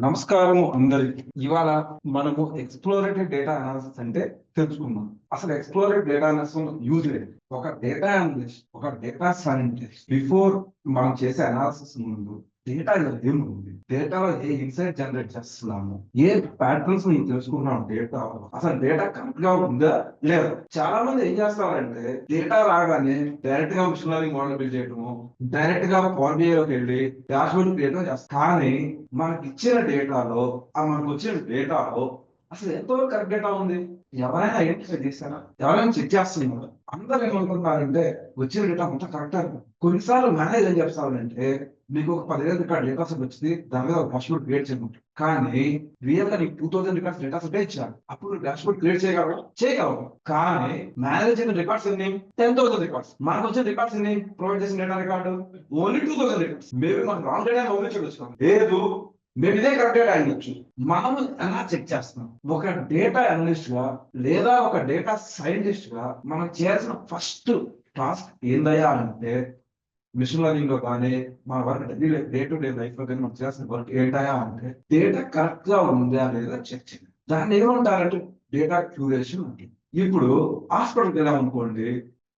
నమస్కారము అందరికి. ఇవాళ మనము ఎక్స్ప్లోరేటివ్ డేటా అనాలిసిస్ అంటే తెలుసుకుందాం. అసలు ఎక్స్ప్లోరేటివ్ డేటా అనాలిసిస్ యూజ్ లేదు. ఒక డేటా అనలిస్ట్, ఒక డేటా సైంటిస్ట్ బిఫోర్ మనం చేసే అనాలిసిస్ ముందు డేటాలో ఏముంది, డేటాలో ఏ ఇన్సైట్ జనరేట్ చేస్తున్నాము, ఏ ప్యాటర్న్స్ ని తెలుసుకున్నాం, డేటా అసలు డేటా కరెక్ట్ గా ఉందా లేదా. చాలా మంది ఏం చేస్తారంటే డేటా రాగానే డైరెక్ట్ గా మిషన్ లెర్నింగ్ మోడల్ బిల్డ్ చేయడము, డైరెక్ట్ గా పవర్ బిఐలోకి వెళ్ళి డాష్బోర్డ్ క్రియేట్ చేస్తారు. కానీ మనకి ఇచ్చిన డేటాలో మనకు వచ్చిన డేటాలో అసలు ఎంతవరకు కరెక్ట్ డేటా ఉంది, ఎవరైనా ఐడెంటిఫై చేశారా, ఎవరైనా చెక్ చేస్తున్నారు. అందరూ ఏమనుకుంటున్నారంటే వచ్చిన డేటా మొత్తం కరెక్ట్ అని. కొన్నిసార్లు మేనేజ్ ఏం చెప్తారంటే మీకు ఒక 10,000 రికార్డ్ డేటా సెట్ వచ్చింది, దాని మీద ఒక డాష్బోర్డ్ క్రియేట్ చేయమంటారు. కానీ రియల్ గా నీకు 2000 రికార్డ్స్ డేటా సెట్ ఇచ్చారు, అప్పుడు డాష్బోర్డ్ క్రియేట్ చేయగలరు. కానీ మేనేజ్ చేసిన రికార్డ్స్ ఎన్ని? 10,000 రికార్డ్స్. మనకు వచ్చిన రికార్డ్స్ ఎన్ని? ప్రొవైడ్ చేసిన data record only 2000 records. Maybe మనకు రాంగ్ డేటా పంపించవచ్చు, లేదు మేము ఇదే కరెక్ట్ డేటా అయ్యొచ్చు. మనం ఎలా చెక్ చేస్తాం? ఒక డేటా అనలిస్ట్ గా లేదా ఒక డేటా సైంటిస్ట్ గా మనం చేయాల్సిన ఫస్ట్ టాస్క్ ఏందయ్యా అంటే, మిషన్ లెర్నింగ్ లో కానీ మన work day to day life లో కానీ మనం చేయాల్సిన వర్క్ ఏంటయా అంటే డేటా కరెక్ట్ గా ఉందా లేదా చెక్ చేయాలి. దాన్ని ఏమంటారంటే డేటా క్యూరేషన్ ఉంటుంది. ఇప్పుడు హాస్పిటల్కి వెళ్ళాం అనుకోండి,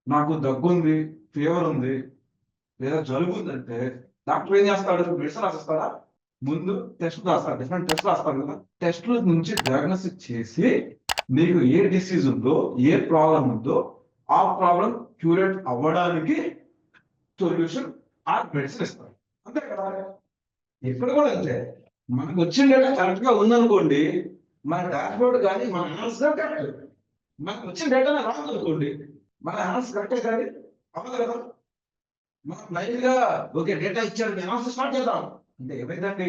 నాకు దగ్గు ఉంది, ఫీవర్ ఉంది లేదా జలుబు ఉందంటే డాక్టర్ ఏం చేస్తాడు? మెడిసిన్ రాసిస్తాడా? ముందు టెస్ట్ రాస్తాడు, డిఫరెంట్ టెస్ట్ రాస్తాడు కదా. టెస్ట్ల నుంచి డయాగ్నోస్టిక్ చేసి నీకు ఏ డిసీజ్ ఉందో, ఏ ప్రాబ్లం ఉందో ఆ ప్రాబ్లం క్యూరేట్ అవ్వడానికి సొల్యూషన్ ఆ మెడిసిన్ ఇస్తారు. అంతే కదా. ఎక్కడ కూడా అంతే. మనకు వచ్చిన డేటా కరెక్ట్ గా ఉందనుకోండి, మన డాష్బోర్డ్ కానీ మన ఆన్సర్ కరెక్ట్. మనకు వచ్చిన డేటా రాదు అనుకోండి, మన ఆన్సర్ కరెక్టే కానీ అవ్వదు కదా. మనం లైన్ గా ఓకే డేటా ఇచ్చాడు, మేము ఆన్సర్ స్టార్ట్ చేద్దాం అంటే ఏమైందండి,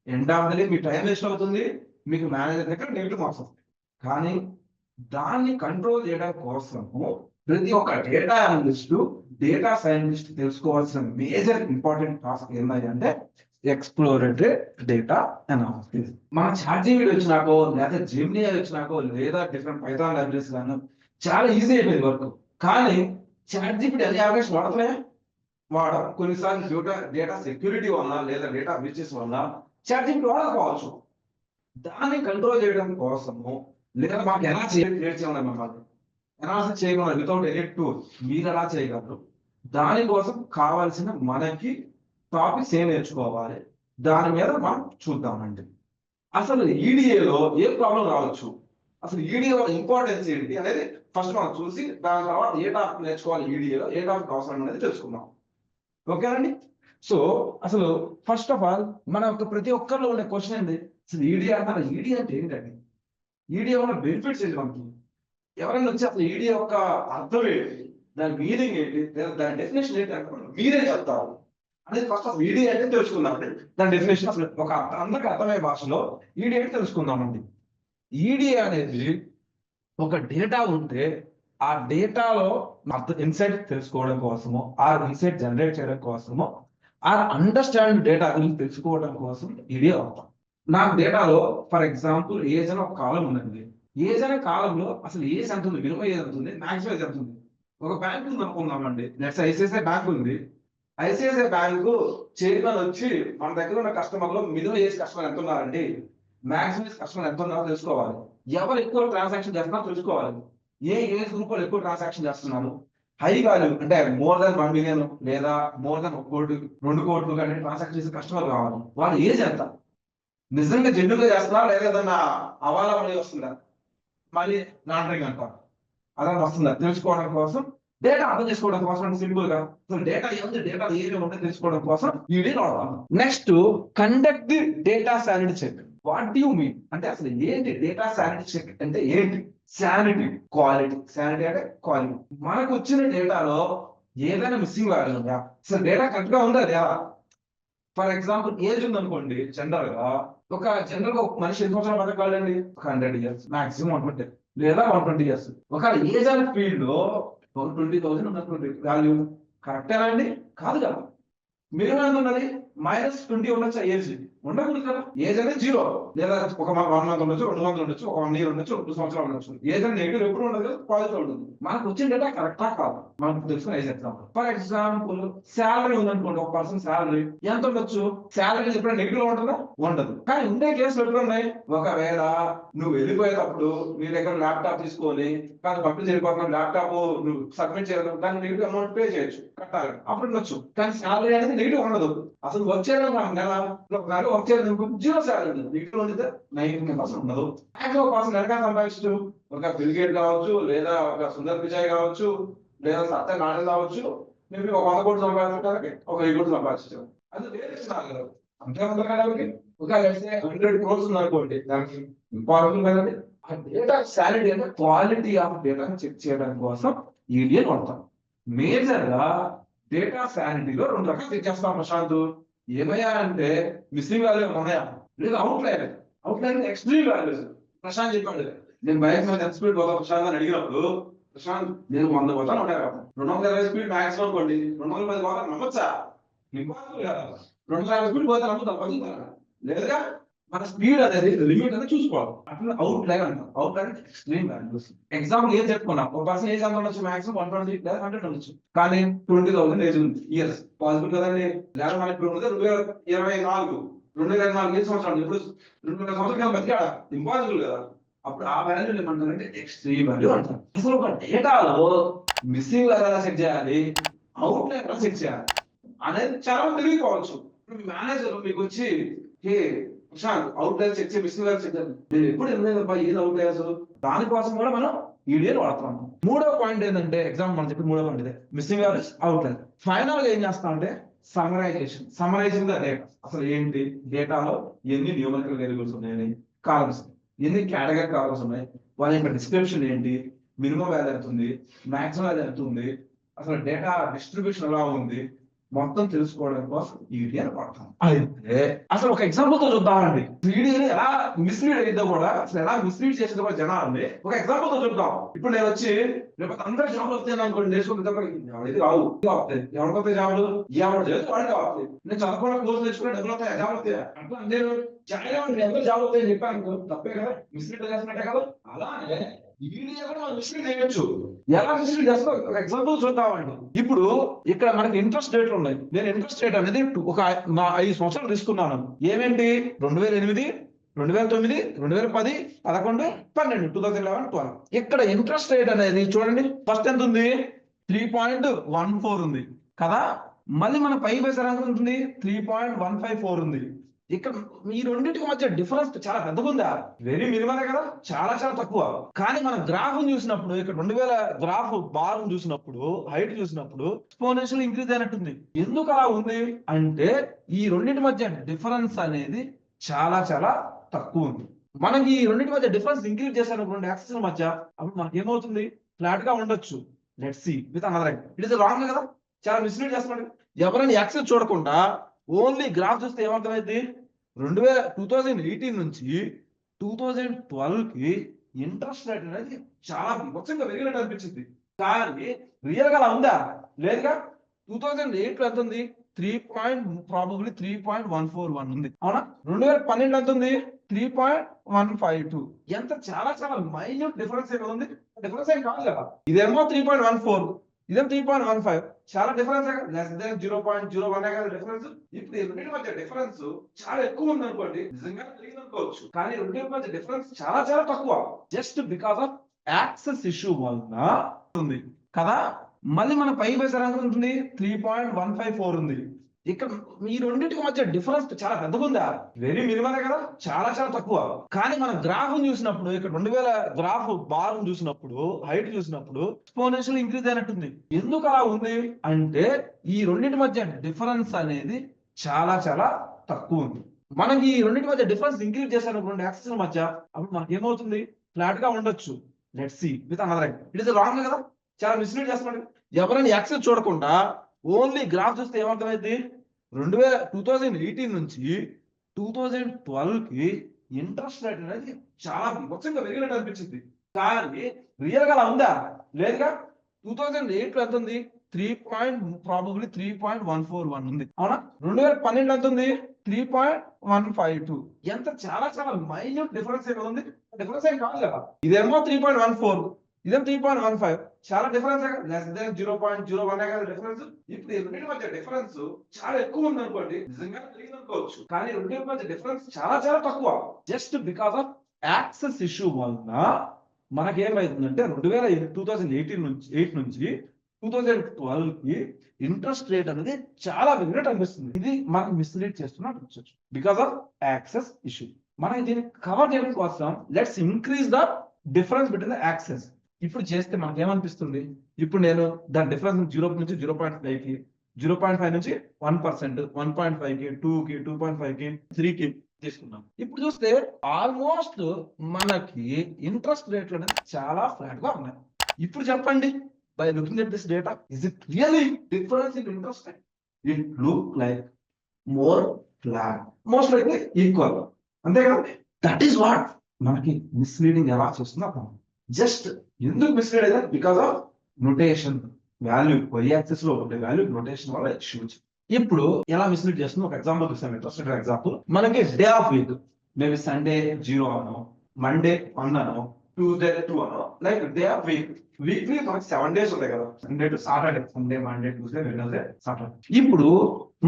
end of the day me time waste అవుతుంది, మీకు మేనేజర్ దగ్గర నెగిటివ్ మార్క్స్ వస్తాయి. కానీ దాన్ని కంట్రోల్ చేయడం కోసము ప్రతి ఒక్క డేటా అనలిస్ట్, డేటా సైంటిస్ట్ తెలుసుకోవాల్సిన మేజర్ ఇంపార్టెంట్ టాస్క్ ఏంటంటే ఎక్స్ప్లోరేటరీ డేటా అనాలిసిస్. మన చాట్‌జీపీటీ వచ్చినాకో లేదా జెమినీ వచ్చినాకో లేదా డిఫరెంట్ పైథాన్ లైబ్రరీస్ గాను చాలా ఈజీ అయిపోయింది వర్క్. కానీ చాట్‌జీపీటీ అన్ని అప్లికేషన్ వాడతలే కొన్నిసార్లు డేటా సెక్యూరిటీ వల్ల లేదా డేటా బ్రీచెస్ వల్ల చాట్‌జీపీటీ వాడకపోవచ్చు. దాన్ని కంట్రోల్ చేయడం కోసము లేదా మాకు ఎలా క్రియేట్ చేయాలి, మమ్మల్ని అనాలిసిస్ చేయగలరు వితౌట్ ఎనీ టూల్, మీరు ఎలా చేయగలరు, దానికోసం కావాల్సిన మనకి టాపిక్స్ ఏం నేర్చుకోవాలి, దాని మీద మనం చూద్దామండి. అసలు ఈడిఏలో ఏ ప్రాబ్లం రావచ్చు, అసలు ఈడిఏ ఇంపార్టెన్స్ ఏంటి అనేది ఫస్ట్ మనం చూసి దాని తర్వాత ఏ టాపిక్ నేర్చుకోవాలి, ఈడిఏలో ఏ టాపిక్ అవసరం అనేది తెలుసుకుందాం. ఓకేనండి. సో అసలు ఫస్ట్ ఆఫ్ ఆల్ మన ప్రతి ఒక్కరిలో ఉండే క్వశ్చన్ ఏంటి, అసలు ఈడీ అంటారా, ఈడీ అంటే ఏంటండి, ఈడీ వల్ల బెనిఫిట్స్ ఏంటి మనకి, ఎవరైనా వచ్చి అసలు ఈడీ యొక్క అర్థం ఏంటి, దాని మీనింగ్ ఏంటి లేదా దాని డెఫినేషన్ ఏంటి అంటే మీరే చెప్తారు అనేది ఫస్ట్ ఆఫ్ ఈడీ అంటే తెలుసుకుందామండి. దాని డెఫినేషన్ అసలు ఒక అందరికి అర్థమయ్యే భాషలో ఈడీ అంటే తెలుసుకుందామండి. ఈడీ అనేది ఒక డేటా ఉంటే ఆ డేటాలో ఇన్సైట్ తెలుసుకోవడం కోసము, ఆ ఇన్సైట్ జనరేట్ చేయడం కోసము, ఆ అండర్స్టాండ్ డేటా గురించి తెలుసుకోవడం కోసం ఇది అవుతాం. నాకు డేటాలో ఫర్ ఎగ్జాంపుల్ ఏజ్ అని ఒక కాలం ఉందండి. ఏజ్ అనే కాలంలో అసలు ఏజ్ ఎంత ఉంది, విలువ ఏజ్ ఎంత ఉంది, మ్యాక్సిమం ఏజ్ ఎంత ఉంది. ఒక బ్యాంక్ ఉంది అనుకుందామండి, నెక్స్ట్ ఐసిఐసిఐ బ్యాంక్ ఉంది. ఐసిఐసిఐ బ్యాంకు చైర్మన్ వచ్చి మన దగ్గర ఉన్న కస్టమర్లో మినిమం ఏజ్ కస్టమర్ ఎంత ఉన్నారండి, మ్యాక్సిమం ఏజ్ కస్టమర్ ఎంత ఉన్నారో తెలుసుకోవాలి. ఎవరు ఎక్కువ ట్రాన్సాక్షన్ చేస్తున్నారో తెలుసుకోవాలి. ఏ ఏజ్ గ్రూప్ వాళ్ళు ఎక్కువ ట్రాన్సాక్షన్ చేస్తున్నారు, హై వాల్యూ అంటే మోర్ దాన్ 1 మిలియన్ లేదా మోర్ దాన్ 1 కోటి 2 కోట్లు కానీ ట్రాన్సాక్షన్ చేసే కస్టమర్ కావాలి. వాళ్ళ ఏజ్ ఎంత, నిజంగా జెన్యున్గా చేస్తున్నారా లేదా ఏదన్నా అవాలా మళ్ళీ వస్తుందా, మళ్ళీ లాండరింగ్ అంటారు అలా వస్తుందా తెలుసుకోవడం కోసం, డేటా అర్థం చేసుకోవడం కోసం సింపుల్ గా డేటా ఏముంది, డేటా ఏమి ఉంటే తెలుసుకోవడం కోసం ఇది వాడతాం. Next conduct the data sanity check. What do you mean అంటే అసలు ఏంటి డేటా శానిటీ చెక్ అంటే ఏంటి? శానిటీ, క్వాలిటీ, శానిటీ అంటే క్వాలిటీ. మనకు వచ్చిన డేటాలో ఏదైనా మిస్సింగ్ వాల్యూ ఉందా, అసలు డేటా కరెక్ట్ గా ఉందా లేదా. ఫర్ ఎగ్జాంపుల్ ఏజ్ ఉందనుకోండి, జనరల్ గా ఒక మనిషి ఎన్ని సంవత్సరాలు బతకాలండి, 100 ఇయర్స్ మాక్సిమం 120 లేదా 120 ఇయర్స్. ఒక ఏజ్ అనే ఫీల్డ్ లో 20,000 ఉన్నటువంటి వాల్యూ కరెక్టేనా అండి, కాదు కదా. మినిమం ఎంత ఉన్నది -20 ఉండొచ్చు ఏజ్ ఉండకూడదు కదా. ఏజ్ అనేది 0 లేదా ఒక 1 మంత్ ఉండొచ్చు, 2 మంత్లు ఉండొచ్చు, ఒక 1 ఇయర్ ఉండొచ్చు, 2 సంవత్సరాలు ఉండొచ్చు. ఏజ్ అనేది నెగిటివ్ ఎప్పుడు ఉండదు, పాజిటివ్ ఉంటుంది. మనకు వచ్చిన డేటా కరెక్టా కాదు మనకు తెలుసుకుని age example. For example salary ఉందనుకోండి, ఒక పర్సన్ శాలరీ ఎంత ఉండొచ్చు. శాలరీ ఎప్పుడైనా నెగిటివ్ లో ఉంటుందా, ఉండదు. కానీ ఉండే కేసులు ఎప్పుడు ఉన్నాయి, ఒకవేళ నువ్వు వెళ్ళిపోయేటప్పుడు నీ దగ్గర ల్యాప్టాప్ తీసుకొని కానీ పంపిణీ చేయకపోతున్నావు, ల్యాప్టాప్ నువ్వు సబ్మిట్ చేయడం దానికి నెగిటివ్ అమౌంట్ పే చేయొచ్చు, కట్టాలి, అప్పుడు ఉండొచ్చు. కానీ శాలరీ అనేది నెగిటివ్ ఉండదు. అసలు వర్క్ చేయడం నెల వర్క్ చేయడం 0 శాలరీ ఉంది, నెగిటివ్ ఉంటే 90% ఉండదు. ఒక పర్సన్ వెనక సంపాదించు, ఒక బిల్గేట్ కావచ్చు, లేదా ఒక సుందర్ పిచాయ్ కావచ్చు, లేదా సత్య నాణ్యం కావచ్చు, మేబీ ఒక 100 కోట్లు సంపాదించడానికి ఒక 1000 కోట్లు సంపాదించారు. అది వేరే ఇస్తున్నారు అంతే ఉంది కాబట్టి. ఒక 100 crores ఉందనుకోండి, దానికి ఇంపార్టెంట్ కదండి. ఆ డేటా శాలరీ అంటే క్వాలిటీ ఆఫ్ డేటాను చెక్ చేయడం కోసం ఈడియన్ వాడతాం. మేజర్ గా డేటా శాలరీలో 2 రకాలు చెక్ చేస్తాం ప్రశాంత్. ఏమయ్యా అంటే మిస్సింగ్ వాల్యూ ఉన్నాయా, లేదా అవుట్లైర్. అవుట్లైర్ ఎక్స్ట్రీమ్ వాల్యూస్. ప్రశాంత్ చెప్పండి, నేను బైక్ మీద ఎంత స్పీడ్ పోతా ప్రశాంత్ అని అడిగినప్పుడు, ప్రశాంత్ నేను 100 పోతాను, 220 స్పీడ్ మాక్సిమం అనుకోండి, 210 పోతాను, నమ్మొచ్చా? ఇంపాసిబుల్ కదా. 250 స్పీడ్ పోతే నమ్ముతాం, లేదా మన స్పీడ్ అనేది లిమిట్ అనేది చూసుకోవాలి. అట్లా అవుట్ లైన్ అంటాం. Out line extreme values. Example ఏం చెప్పుకున్నాం, ఒక పర్సన్ ఏజ్ ఎంత ఉండొచ్చు, మాక్సిమం 120 లేదా 100 ఉండొచ్చు, కానీ 20,000 ఏజ్ ఉంది, ఇయర్స్ పాసిబుల్ కదండి. లేదా మనకి ఇప్పుడు 2024 2024 ఏ సంవత్సరాలు, ఇప్పుడు 2000 సంవత్సరాలు బతికాడా, ఇంపాసిబుల్ కదా. అప్పుడు ఆ వాల్యూ ఏమంటారంటే ఎక్స్ట్రీమ్ వాల్యూ అంటారు. అసలు ఒక డేటాలో మిస్సింగ్ ఎలా చెక్ చేయాలి, అవుట్ లైన్ ఎలా చెక్ చేయాలి అనేది చాలా తెలియకపోవచ్చు. మేనేజర్ మీకు వచ్చి అవుట్ లైన్ చెక్ చేసి మిస్సింగ్ చెక్ చేయాలి, ఎప్పుడు ఏది అవుట్ లైన్స్, దానికోసం కూడా మనం ఈడియన్ వాడుతున్నాం. మూడో పాయింట్ ఏంటంటే ఎగ్జాంపుల్ మనం చెప్పి మూడో పాయింట్ ఇదే, missing values, out line. Final గా ఏం చేస్తాం అంటే సమరైజేషన్. Summarising the data. అసలు ఏంటి డేటాలో ఎన్ని న్యూమరికల్ వేరియబుల్స్ ఉన్నాయని, కాలమ్స్ ఎన్ని కేటగిరీ కాలమ్స్ ఉన్నాయి, వాళ్ళ యొక్క డిస్క్రిప్షన్ ఏంటి, మినిమం వాల్యూ ఎంత ఉంది, మాక్సిమం వాల్యూ ఎంత ఉంది, అసలు డేటా డిస్ట్రిబ్యూషన్ ఎలా ఉంది, మొత్తం తెలుసుకోవడం కోసం ఈడియన్ వాడతాం. అయితే అసలు ఒక ఎగ్జాంపుల్ తో చూద్దామండి, ఈడియన్ ఎలా మిస్లీడ్ అయ్యిందో కూడా, అసలు ఎలా మిస్లీడ్ చేసేదో కూడా జనాన్ని ఒక ఎగ్జాంపుల్ తో చూద్దాం. ఇప్పుడు నేను వచ్చి రేపు అందరూ జాబ్ వస్తాయి అనుకోండి, నేర్చుకుంటే ఇది రావు, ఎవరికొస్తాయి జాబులు, ఎవరు చేస్తే వాడికి కావాలి. నేను చదువుకున్న కోర్సు నేర్చుకుంటే డబ్బులు వస్తాయి, జాబ్ వస్తాయి. అట్లా నేను జాయిన్ అవ్వండి, ఎవరు జాబ్ వస్తాయని చెప్పాను, తప్పే కదా, మిస్లీడ్ చేసినట్టే కదా. అలానే మిస్లీడ్ చేయొచ్చు. ఎలా మిస్లీడ్ చేస్తా ఒక ఎగ్జాంపుల్ చూద్దామండి. ఇప్పుడు ఇక్కడ మనకి ఇంట్రెస్ట్ రేట్లు ఉన్నాయి. నేను ఇంట్రెస్ట్ రేట్ అనేది ఒక 5 సంవత్సరాలు తీసుకున్నాను. ఏమేంటి 2008, 2009, 2010, 11, 12, 2011, 12. ఇక్కడ ఇంట్రెస్ట్ రేట్ అనేది చూడండి, ఫస్ట్ ఎంత ఉంది, 3.14 ఉంది కదా. మళ్ళీ మన పై పైసా ఎంత ఉంటుంది, 3.154 ఉంది. ఇక్కడ ఈ రెండింటికి మధ్య డిఫరెన్స్ చాలా పెద్దగా ఉందా, వెరీ మినిమమే కదా, చాలా చాలా తక్కువ. కానీ మన గ్రాఫ్ చూసినప్పుడు, ఇక్కడ 2000 గ్రాఫ్ బార్ చూసినప్పుడు, హైట్ చూసినప్పుడు ఎక్స్పోనెన్షియల్ ఇంక్రీజ్ అయినట్టుంది. ఎందుకు అలా ఉంది అంటే ఈ రెండింటి మధ్య డిఫరెన్స్ అనేది చాలా చాలా తక్కువ ఉంది. మనకి ఈ రెండింటి మధ్య డిఫరెన్స్ ఇంక్రీజ్ చేశారనుకోండి యాక్సిస్ మధ్య, అప్పుడు మనకి ఏమవుతుంది, ఫ్లాట్ గా ఉండొచ్చు. Let's see with another angle. It is wrong కదా, చాలా మిస్లీడ్ చేస్తున్నాడు. ఎవరైనా యాక్సిస్ చూడకుండా ఓన్లీ గ్రాఫ్ చూస్తే ఏమర్థమైంది, 2018 నుంచి 2012 కి ఇంట్రెస్ట్ రేట్ అనేది చాలా విపక్షంగా పెరిగినట్టు అనిపించింది. కానీ రియల్ గా అలా ఉందా, లేదుగా. 2008 లో ఎంత ఉంది, 3.141 ఉంది, అవునా. 2012 ఎంత ఉంది, 3.152. ఎంత చాలా చాలా మైన్యూట్ డిఫరెన్స్ ఏదో ఉంది, డిఫరెన్స్ ఏం కాదు కదా. ఇదేమో 3.14, ఇదేమో 3.15, చాలా డిఫరెన్స్, లెస్ దెన్ 0.01 డిఫరెన్స్. ఇప్పుడు ఈ రెండింటి మధ్య డిఫరెన్స్ చాలా ఎక్కువ ఉంది అనుకోండి, నిజంగా తెలియదు అనుకోవచ్చు. కానీ రెండింటి మధ్య డిఫరెన్స్ చాలా చాలా తక్కువ, just because of access issue వలన ఉంది కదా. మళ్ళీ మన పై పైసా ఎంత ఉంటుంది, 3.154 ఉంది. ఇక్కడ ఈ రెండింటికి మధ్య డిఫరెన్స్ చాలా పెద్దగా ఉందా, వెరీ మినిమమే కదా, చాలా చాలా తక్కువ. కానీ మన గ్రాఫ్ చూసినప్పుడు, ఇక్కడ 2000 గ్రాఫ్ బార్ చూసినప్పుడు, హైట్ చూసినప్పుడు ఎక్స్పోనెన్షియల్ ఇంక్రీజ్ అయినట్టుంది. ఎందుకు అలా ఉంది అంటే ఈ రెండింటి మధ్య డిఫరెన్స్ అనేది చాలా చాలా తక్కువ ఉంది. మనకి ఈ రెండింటి మధ్య డిఫరెన్స్ ఇంక్రీజ్ చేశారనుకోండి యాక్సిస్ మధ్య, అప్పుడు మనకి ఏమవుతుంది, ఫ్లాట్ గా ఉండొచ్చు. Let's see with another angle. It is wrong కదా, చాలా మిస్లీడ్ చేస్తున్నాడు. ఎవరైనా యాక్సిస్ చూడకుండా ఓన్లీ గ్రాఫ్ చూస్తే ఏమర్థమైంది, 2018 నుంచి 2012 కి ఇంట్రెస్ట్ రేట్ అనేది చాలా విపక్షంగా పెరిగినట్టు అనిపించింది. కానీ రియల్ గా అలా ఉందా, లేదుగా. 2008 లో ఎంత ఉంది, 3.141 ఉంది అవునా. 2012 ఎంత ఉంది 3.152. ఎంత చాలా చాలా మైన్యూట్ డిఫరెన్స్ ఏమి ఉంది, డిఫరెన్స్ ఏం కాదు కదా. ఇదేమో 3.14, ఇదేమో 3.15, చాలా డిఫరెన్స్ లెస్ దెన్ 0.01 కదా డిఫరెన్స్. ఇప్పుడు ఈ రెండింటి మధ్య డిఫరెన్స్ చాలా ఎక్కువ ఉంది అనుకోండి, నిజంగా తెలియదు అనుకోవచ్చు, కానీ రెండింటి మధ్య డిఫరెన్స్ చాలా చాలా తక్కువ. Just because of access issue వలన మనకేమైతుందంటే 2018 నుంచి 2012 కి ఇంట్రెస్ట్ రేట్ అనేది చాలా విగ్రెట్ అనిపిస్తుంది. ఇది మనకు మిస్లీడ్ చేస్తున్నట్టు బికాస్ ఆఫ్ యాక్సెస్ ఇష్యూ. మనం దీన్ని కవర్ చేయడం కోసం let's increase the difference between the access. ఇప్పుడు చేస్తే మనకి ఏమనిపిస్తుంది, ఇప్పుడు నేను దాని డిఫరెన్స్ 0 నుంచి 0.5 కి, 0.5 నుంచి 1%, 1.5 కి, 2 కి, 2.5 కి, 3 కి తీసుకున్నాం. ఇప్పుడు చూస్తే ఆల్మోస్ట్ మనకి ఇంట్రెస్ట్ రేట్లు అనేది చాలా ఫ్లాట్ గా ఉన్నాయి. ఇప్పుడు చెప్పండి, by looking at this data, is it really difference in interest rate? It look like more flat, most likely equal. అంతే కదా. దట్ ఈస్ వాట్ మనకి మిస్లీడింగ్ ఎలా చేస్తుందో అర్థం. జస్ట్ ఎందుకు మిస్లీడ్ అయితే because of notation value, y axis లో ఉండే వాల్యూ నొటేషన్ వల్ల ఇష్యూ. ఇప్పుడు ఎలా మిస్లీడ్ చేస్తుందో ఒక ఎగ్జాంపుల్ చూసాం. ఇంట్రెస్ట్ ఎగ్జాంపుల్, మనకి day of week maybe Sunday 0 అనో, మండే 1 అనో, ట్యూస్డే 2 అనో, like day of week. Weekly మనకి 7 days ఉంటాయి కదా, Sunday to Saturday, Sunday, Monday, Tuesday, Wednesday, Saturday. ఇప్పుడు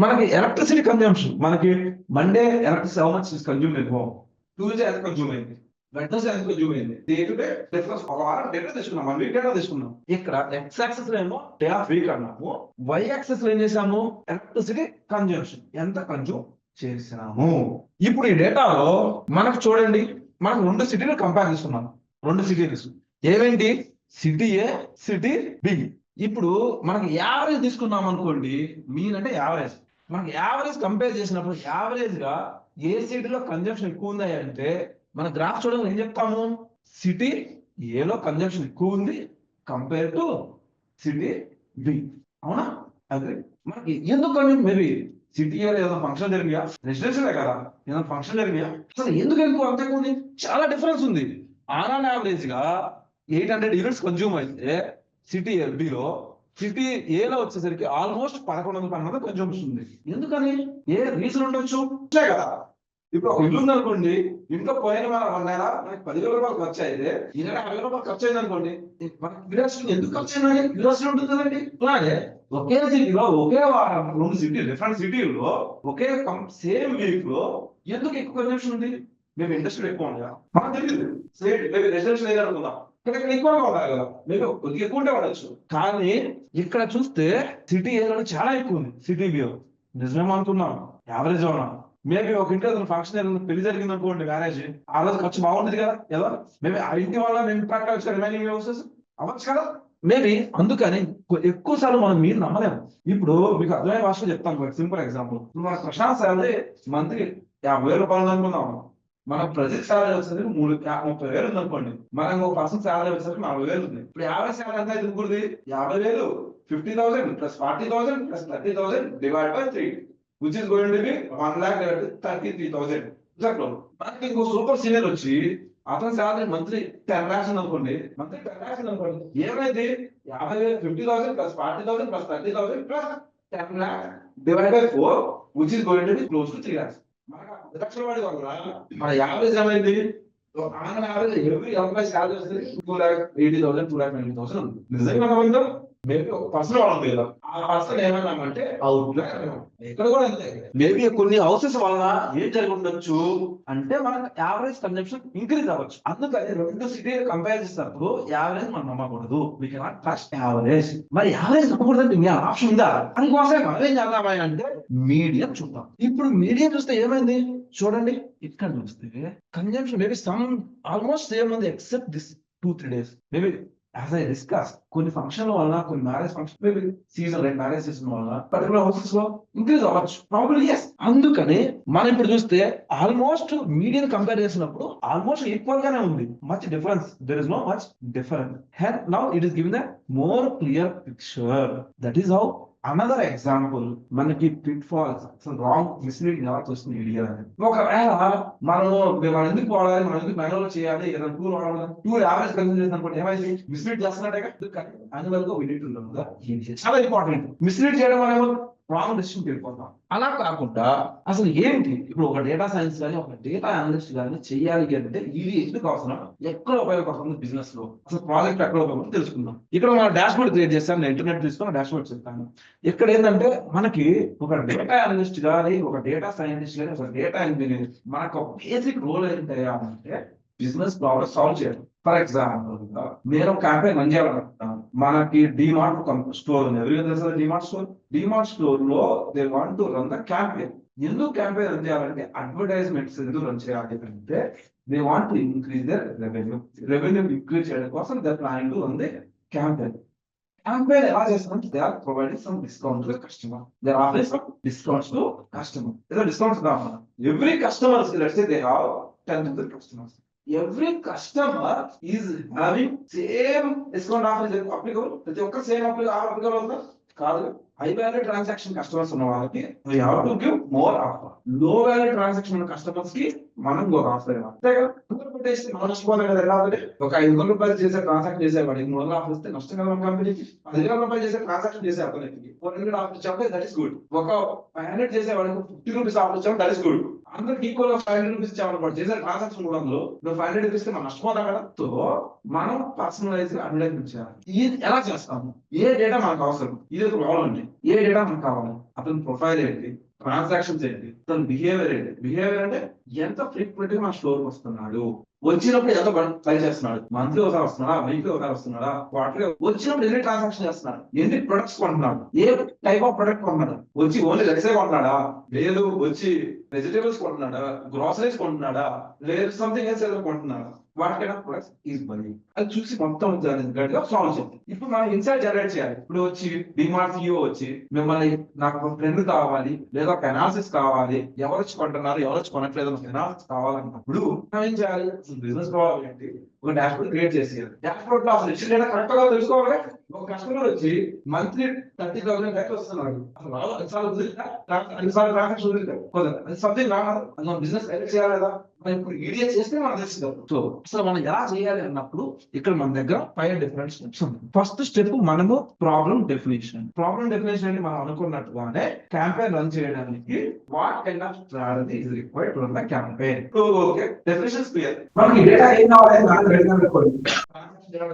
మనకి ఎలక్ట్రిసిటీ కన్జంప్షన్, మనకి Monday electricity how much is consume in home, Tuesday ఎంత కన్జ్యూమ్ అయింది, వెడ్నెస్డే ఎంత కన్జ్యూమ్ అయింది, డే టు డే డిఫరెన్స్. ఒక వారం డేటా తీసుకున్నాం, 1 week డేటా తీసుకున్నాం. ఇక్కడ ఎక్స్ యాక్సిస్ లో ఏమో డే ఆఫ్ వీక్ అన్నాము, వై యాక్సిస్ లో ఏం చేసాము, ఎలక్ట్రిసిటీ కన్జంప్షన్ ఎంత కన్జ్యూమ్ చేసినాము. ఇప్పుడు ఈ డేటాలో మనకు చూడండి, మనం 2 సిటీలు కంపేర్ చేస్తున్నాం. 2 సిటీస్ ఏమేంటి, సిటీ ఏ, సిటీ బి. ఇప్పుడు మనకి యావరేజ్ తీసుకున్నాం అనుకోండి, మీన్ అంటే యావరేజ్. మనకి యావరేజ్ కంపేర్ చేసినప్పుడు యావరేజ్ గా ఏ సిటీలో కన్జంప్షన్ ఎక్కువ ఉంది అంటే మన గ్రాఫ్ చూడడం ఏం చెప్తాము, సిటీ ఏలో కన్జంప్షన్ ఎక్కువ ఉంది కంపేర్ టు సిటీ బి. అవునా. అదే మనకి ఎందుకు మేబీ సిటీ ఏదైనా ఫంక్షన్ జరిగా, రెసిడెన్షియల్ కదా, ఏదైనా ఫంక్షన్ జరిగా, అసలు ఎందుకు ఎక్కువ అంత ఎక్కువ ఉంది, చాలా డిఫరెన్స్ ఉంది. ఆన్ యావరేజ్ గా 800 యూనిట్స్ కన్జ్యూమ్ అయితే సిటీ బిలో, సిటీ ఏలో వచ్చేసరికి ఆల్మోస్ట్ 1100 కన్జ్యూమ్స్ ఉంది. ఎందుకని, ఏ రీజన్ ఉండొచ్చు కదా. ఇప్పుడు ఒక ఇల్లు ఉందనుకోండి, ఇంట్లో పోయిన 1 నెల మనకి 10,000 రూపాయలు ఖర్చు అయితే, ఈ నెల 50,000 రూపాయలు ఖర్చు అయింది అనుకోండి, మనకి క్యూరియాసిటీ ఎందుకు ఖర్చు అయిందని క్యూరియాసిటీ ఉంటుంది కదండి. అలాగే ఒకే సిటీలో ఒకే వారం 2 సిటీలు, డిఫరెంట్ సిటీల్లో ఒకే సేమ్ వీక్ లో ఎందుకు ఎక్కువ కన్జంప్షన్ ఉంది. మేము ఇండస్ట్రీ ఎక్కువ ఉండగా మనకు తెలియదు, మేబీ రెసిడెన్షియల్ ఏరియా అనుకుందాం, ఇక్కడ ఎక్కువగా ఉండాలి కదా, మేబీ కొద్దిగా ఎక్కువ ఉంటే ఉండొచ్చు. కానీ ఇక్కడ చూస్తే సిటీ ఏరియాలో చాలా ఎక్కువ ఉంది, సిటీ బిలో. నిజమేమో అనుకున్నాం, యావరేజ్ ఉన్నాం. మేబీ ఒక ఇంట్లో ఫంక్షన్ పెళ్లి జరిగింది అనుకోండి, మ్యారేజ్, ఆ రోజు ఖర్చు బాగుంటుంది కదా, ఎలా మేబీ ఆ ఇంటి వల్ల మేము ఇంపాక్ట్ అవ్వచ్చు కదా, రిమైనింగ్ హౌసెస్ అవ్వచ్చు కదా. మేబీ అందుకని ఎక్కువ సార్లు మనం మీరు నమ్మలేము. ఇప్పుడు మీకు అర్థమయ్యే భాషలో చెప్తాను, సింపుల్ ఎగ్జాంపుల్. మన ప్రశాంత్ సాలరీ మంత్లీ 50,000 రూపాయలు అనుకుందాం. మన ప్రజెంట్ సాలరీ వచ్చేసరికి 30,000 ఉంది అనుకోండి, మనకు ఒక పర్సన్ సాలరీ వచ్చేసరికి 40,000 ఉంది. ఇప్పుడు యావరేజ్ సాలరీ ఎంత అయితే ముగ్గురిది 50,000, 50,000 plus 40,000 plus 30,000 divide by 3, which is going to be 1,33,000. మనకి ఇంకో సూపర్ సీనియర్ వచ్చి అతని సాలరీ మంత్లీ 10 lakhs అనుకోండి, మంత్లీ 10 lakhs అనుకోండి, ఏమైంది 50,000, 50,000 plus 40,000 plus 30,000 plus 10 lakhs divide by 4, which is going to be close to 3 lakhs. మన యావరేజ్ ఏమైంది, every employee salary వస్తుంది 2,80,000, 2,90,000 ఉంది. నిజంగా మేబీ ఒక పర్సన్ వాళ్ళది కదా, ఆ పర్సన్ ఏమన్నామంటే అవుట్. ఇక్కడ కూడా అంతే, మేబీ కొన్ని హౌసెస్ వల్ల ఏం జరిగి ఉండొచ్చు అంటే మనకు యావరేజ్ కన్జంప్షన్ ఇంక్రీజ్ అవ్వచ్చు. అందుకని 2 సిటీలు కంపేర్ చేసినప్పుడు యావరేజ్ మనం నమ్మకూడదు. We cannot trust average. మరి యావరేజ్ నమ్మకూడదంటే ఇంకా ఆప్షన్ ఉందా, అందుకోసం మనం ఏం చేద్దామా అంటే మీడియం చూద్దాం. ఇప్పుడు మీడియం చూస్తే ఏమైంది చూడండి, ఇక్కడ చూస్తే consumption maybe some almost same ఉంది except this 2-3 days. Maybe as I discuss కొన్ని ఫంక్షన్ వల్ల, కొన్ని marriage function, maybe season marriage season వల్ల పర్టికులర్ హౌసెస్ లో ఇంక్రీజ్ అవ్వచ్చు, ప్రాబ్లీ ఎస్. అందుకని మనం ఇప్పుడు చూస్తే ఆల్మోస్ట్ మీడియం కంపేర్ చేసినప్పుడు ఆల్మోస్ట్ ఈక్వల్ గానే ఉంది, much difference, there is no much difference. Now it is giving the more clear picture. That is how another example మనకి పిట్ ఫాల్స్ అసలు రాంగ్ మిస్లీడింగ్ ఎలా వస్తుంది ఐడియా ఒకవేళ మనం ఎందుకు వాడాలి, మనం ఎందుకు మ్యానువల్ చేయాలి, ఏదైనా టూర్ వాడాలి, టూర్ యావరేజ్ కన్సిడర్ చేసిన అనుకోండి ఏమైంది మిస్లీడ్ చేస్తున్నట్టుగా యాన్యువల్ గా చాలా ఇంపార్టెంట్. మిస్లీడ్ చేయడం వల్ల రాంగ్ డెసిషన్ వెళ్ళిపోతాం. అలా కాకుండా అసలు ఏంటి ఇప్పుడు ఒక డేటా సైన్స్ కానీ ఒక డేటా అనలిస్ట్ కానీ చెయ్యాలి అంటే ఇది ఎందుకు అవసరం, ఎక్కడ ఉపయోగపడుతుంది బిజినెస్ లో, అసలు ప్రాజెక్ట్ ఎక్కడ ఉపయోగపడుతుంది తెలుసుకుందాం. ఇక్కడ మనం డాష్ బోర్డ్ క్రియేట్ చేస్తాను, నేను ఇంటర్నెట్ తీసుకొని డాష్ బోర్డ్ చెప్తాను. ఇక్కడ ఏంటంటే మనకి ఒక డేటా అనలిస్ట్ కానీ ఒక డేటా సైంటిస్ట్ కానీ ఒక డేటా ఇంజనీర్ మనకు ఒక బేసిక్ రోల్ ఏంటి అంటే బిజినెస్ ప్రాబ్లమ్ సాల్వ్ చేయాలి. ఫర్ ఎగ్జాంపుల్ నేను క్యాంపెయిన్ రన్ చేయాలనుకుంటున్నాను. మనకి డిమార్ట్ స్టోర్ ఉంది, ఎవరికి తెలుసు డిమార్ట్ స్టోర్ లో they want to run the campaign. ఎందుకు క్యాంపెయిన్ రన్ చేయాలంటే అడ్వర్టైజ్మెంట్స్ ఎందుకు రన్ చేయాలి అంటే they want to increase their revenue increase చేయడం కోసం they plan to run the campaign. Campaign ఎలా చేస్తారంటే they are providing some discount to customer, they are offering some discounts to customer. ఏదో discounts కావాలి every customers let's say they have 10,000 customers. Every customer is having same discount offer applicable. ప్రతి ఒక్క same applicable ఉందా కాదు. High value transaction customers ఉన్న వాళ్ళకి we have to give more offer. లో value transaction ఉన్న కస్టమర్స్ కి మనం ఇంకొక ఆఫర్ ఇవ్వాలి. అంతే కదా, పెట్టేసి మనం నష్టపోతాం కదా. ఎలా అంటే ఒక 500 రూపాయలు చేసే ట్రాన్సాక్షన్ చేసేవాడికి 300 ఆఫర్ ఇస్తే నష్టం కదా మన కంపెనీకి. 10,000 రూపాయలు చేసే ట్రాన్సాక్షన్ చేసే అతనికి 400 ఆఫర్ ఇచ్చామంటే దట్ ఇస్ గుడ్. ఒక 500 చేసేవాడికి 50 రూపీస్ ఆఫర్ ఇచ్చాము దట్ ఇస్ గుడ్. అందరికి ఈక్వల్ గా 500 రూపీస్ ఇచ్చామనుకోండి, చేసే ట్రాన్సాక్షన్ 300 నువ్వు 500 రూపీస్ ఇస్తే మనం నష్టపోతాం కదా. సో మనం పర్సనలైజ్ అడ్వర్టైజ్మెంట్ చేయాలి. ఇది ఎలా చేస్తాము, ఏ డేటా మనకు అవసరం, ఇది ఒక ప్రాబ్లం అండి. ఏ డేటా మనకు కావాలి, అతని ప్రొఫైల్ ఏంటి, ట్రాన్సాక్షన్స్ ఏంటి, తన బిహేవియర్ ఏంటి. బిహేవియర్ అంటే ఎంత ఫ్రీక్వెంట్ గా మన స్టోర్ వస్తున్నాడు, వచ్చినప్పుడు ఎంత ట్రై చేస్తున్నాడు, మంత్లీ ఒకసారి వస్తున్నాడా, వీక్లీ ఒకసారి వస్తున్నాడా, క్వార్టర్లీ వచ్చినప్పుడు ఎన్ని ట్రాన్సాక్షన్ చేస్తున్నాడు, ఎన్ని ప్రొడక్ట్స్ కొంటున్నాడు, ఏ టైప్ ఆఫ్ ప్రొడక్ట్ కొంటున్నాడు, వచ్చి ఓన్లీ లెక్సే కొంటున్నాడా, లేదు వచ్చి వెజిటేబుల్స్ కొంటున్నాడా, గ్రాసరీస్ కొంటున్నాడా, లేదు సంథింగ్ ఎల్స్ ఏదో కొంటున్నాడా, what kind of products is buying. అది చూసి మొత్తం గట్టిగా సాల్వ్ చేయాలి. ఇప్పుడు మనం ఇన్సైట్ జనరేట్ చేయాలి. ఇప్పుడు వచ్చి డిమార్ట్ సిఇఓ వచ్చి మిమ్మల్ని నాకు ఒక ఫ్రెండ్ కావాలి లేదా ఒక అనాలిసిస్ కావాలి, ఎవరు వచ్చి కొంటున్నారు ఎవరు వచ్చి కొనట్లేదు అనాలిసిస్ కావాలన్నప్పుడు మనం ఏం చేయాలి, బిజినెస్ ప్రాబ్లం ఏంటి, ఒక డాష్ బోర్డ్ క్రియేట్ చేసి డాష్ బోర్డ్ లో అసలు ఇచ్చిన డేటా కరెక్ట్ గా తెలుసుకోవాలి. ఒక కస్టమర్ వచ్చి మంత్లీ 30,000 డేటా వస్తున్నాడు, అసలు సంథింగ్ రాదు, బిజినెస్ డైరెక్ట్ చేయాలి కదా. ఇప్పుడు ఈడియా చేస్తే మనం తెలుసు. సో అసలు మనం ఎలా చేయాలి అన్నప్పుడు ఇక్కడ మన దగ్గర 5 డిఫరెంట్ స్టెప్స్ ఉన్నాయి. ఫస్ట్ స్టెప్ మనము ప్రాబ్లం డెఫినేషన్. ప్రాబ్లం డెఫినేషన్ అంటే మనం అనుకున్నట్టుగానే క్యాంపెయిన్ రన్ చేయడానికి what kind of strategy is required to run the campaign. Okay, definitions clear. మనకి డేటా ఏం కావాలి,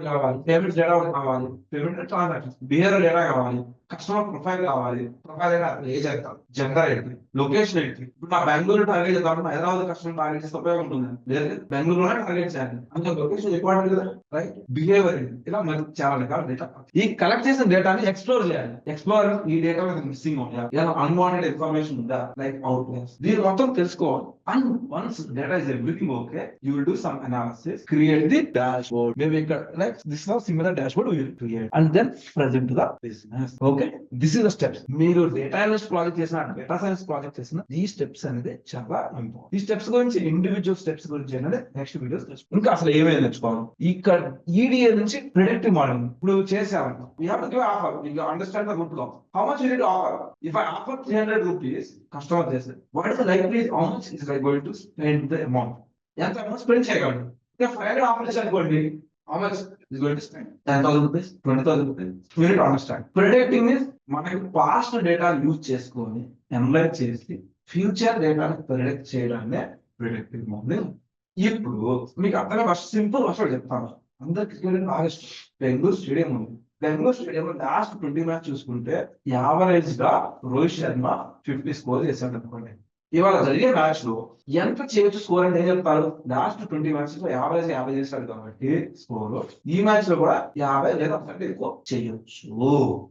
కావాలి, పేమెంట్ డేటా కావాలి, పేమెంట్ ట్రాన్సాక్షన్, బిహేవియర్ డేటా కావాలి, కస్టమర్ ప్రొఫైల్ కావాలి, ప్రొఫైల్ ఏజ్ ఎంత, జెండర్ ఏంటి, లొకేషన్ ఏంటి. ఇప్పుడు నా బెంగళూరు టార్గెట్ చేద్దాం, హైదరాబాద్ కస్టమర్ టార్గెట్ చేస్తే ఉపయోగం ఉంటుంది, లేదు బెంగళూరులోనే టార్గెట్ చేయాలి, అంత లొకేషన్ ఇంపార్టెంట్ కదా, రైట్. బిహేవియర్ ఏంటి, ఇలా మరి చాలా రకాల డేటా. ఈ కలెక్ట్ చేసిన డేటాని ఎక్స్ప్లోర్ చేయాలి. ఎక్స్ప్లోర్ ఈ డేటా మిస్సింగ్ ఉందా, ఏదైనా అన్వాంటెడ్ ఇన్ఫర్మేషన్ ఉందా, లైక్ అవుట్ దీని మొత్తం తెలుసుకోవాలి. And once data is everything okay, you will do some analysis, create the dashboard. Maybe like this is a similar dashboard we will create and then present to the business. Okay, this is the steps. మీరు data analyst project చేసిన, data science project చేసిన, ఈ steps అనేది చాలా important. ఈ steps గురించి individual steps గురించి అనేది నెక్స్ట్ వీడియోస్ తెలుసుకోవాలి. ఇంకా అసలు ఏమైనా నేర్చుకోవాలి. ఇక్కడ ఈడిఏ నుంచి ప్రిడిక్టివ్ మోడలింగ్ ఇప్పుడు చేసాము. We have to give offer. You understand the good law. How much you need to offer? If I offer 300 rupees, customer says, what is the likely how much is I going to spend the amount? ఎంత amount spend చేయగలరు. 500 offer అనుకోండి, how much is going to spend? 10,000 rupees, 20,000 rupees. You need to understand. Predicting is మనకి past data use చేసుకొని analyse చేసి future డేటాను predict చేయడాన్ని predictive modelling. ఇప్పుడు మీకు అర్థమే ఫస్ట్ సింపుల్ వర్షం చెప్తాను. అందరు క్రికెట్ బాగా ఇష్టం. బెంగళూరు స్టేడియం ఉంది. బెంగళూరు స్టేడియం లో లాస్ట్ 20 మ్యాచ్ చూసుకుంటే యావరేజ్ గా రోహిత్ శర్మ 50 స్కోర్ చేశాడు అనుకోండి. ఇవాళ జరిగే మ్యాచ్ లో ఎంత చేయొచ్చు స్కోర్ అంటే ఏం చెప్తారు, లాస్ట్ 20 మ్యాచెస్ లో 50 చేశాడు కాబట్టి స్కోర్ ఈ మ్యాచ్ లో కూడా 50 లేదా అంతకంటే ఎక్కువ చేయొచ్చు.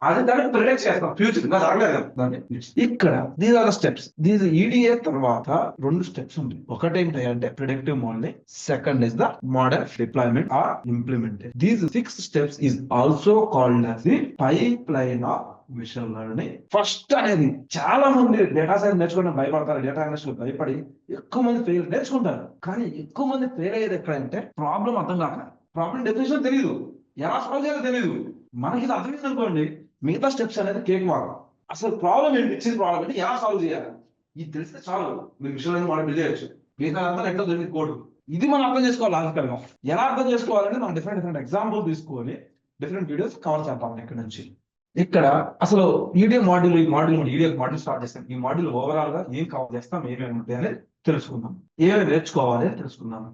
అది దాన్ని ప్రిడిక్ట్ చేస్తాం ఫ్యూచర్ జరగలేదు. ఇక్కడ these are the steps. These EDA తర్వాత 2 స్టెప్స్ ఉంటాయి. ఒకటి ఏంటి అంటే predictive modelling, second is the model deployment or implementation. These 6 steps is also called as the pipeline of machine learning. First అనేది చాలా మంది డేటా సైన్స్ నేర్చుకోవడం భయపడతారు. డేటా అనలిస్ట్ భయపడి ఎక్కువ మంది ఫెయిల్ నేర్చుకుంటారు. కానీ ఎక్కువ మంది ఫెయిల్ అయ్యేది ఎక్కడంటే ప్రాబ్లం అర్థం కాక, ప్రాబ్లం డెఫినేషన్ తెలియదు, ఎలా సాల్వ్ చేయాలో తెలియదు. మనకి ఇది అర్థమైంది అనుకోండి, మిగతా స్టెప్స్ అనేది కేక్ మార్క్. అసలు ప్రాబ్లం ఏంటి, ఇచ్చిన ప్రాబ్లం ఏంటి, ఎలా సాల్వ్ చేయాలి, ఇది తెలిస్తే చాలు మీరు మిషన్ లెర్నింగ్ మోడల్ బిల్డ్ చేయొచ్చు. మిగతా అంతా నెట్లో దొరికి కోడ్. ఇది మనం అర్థం చేసుకోవాలి లాజికల్ గా. ఎలా అర్థం చేసుకోవాలంటే మనం డిఫరెంట్ ఎగ్జాంపుల్ తీసుకొని డిఫరెంట్ వీడియోస్ కవర్ చేద్దాం ఇక్కడ నుంచి. ఇక్కడ అసలు ఈడియో మాడ్యూల్ స్టార్ట్ చేస్తాం. ఈ మాడ్యూల్ ఓవరాల్ గా ఏం కవర్ చేస్తాం, ఏమేమి ఉంటాయి అనేది తెలుసుకుందాం, ఏమేమి నేర్చుకోవాలి అని తెలుసుకుందాం.